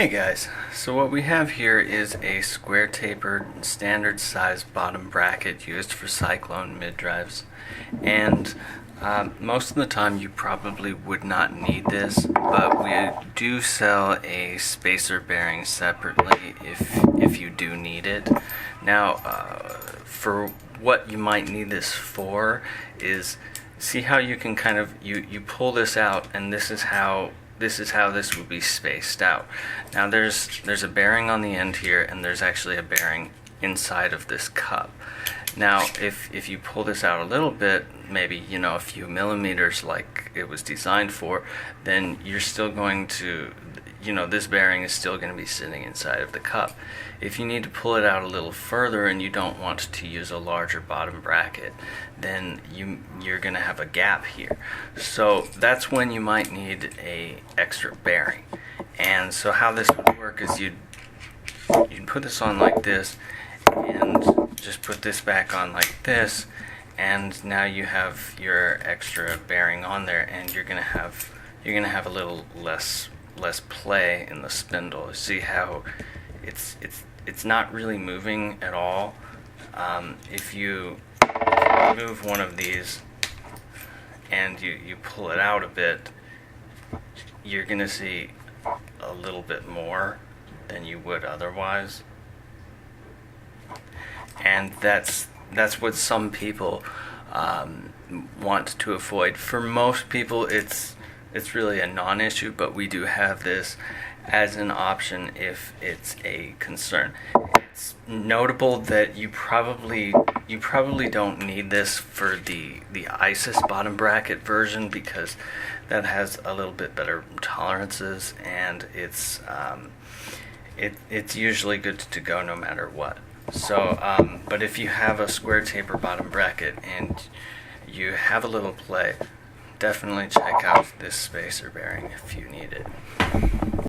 Hey guys, so what we have here is a square tapered standard size bottom bracket used for Cyclone mid drives, and most of the time you probably would not need this, but we do sell a spacer bearing separately if you do need it. Now, for what you might need this for is, see how you can kind of you pull this out, and this is how this would be spaced out. Now there's a bearing on the end here, and there's actually a bearing inside of this cup. Now if you pull this out a little bit, maybe a few millimeters like it was designed for, then you're still going to, this bearing is still going to be sitting inside of the cup. If you need to pull it out a little further and you don't want to use a larger bottom bracket, then you're going to have a gap here. So that's when you might need a extra bearing. And so how this would work is you'd put this on like this, and just put this back on like this, and now you have your extra bearing on there, and you're gonna have a little less play in the spindle. See how it's not really moving at all. If you remove one of these and you pull it out a bit, you're gonna see a little bit more than you would otherwise. And that's what some people want to avoid. For most people, it's really a non-issue, but we do have this as an option if it's a concern. It's notable that you probably don't need this for the ISIS bottom bracket version, because that has a little bit better tolerances, and it's usually good to go no matter what. So, but if you have a square taper bottom bracket and you have a little play, definitely check out this spacer bearing if you need it.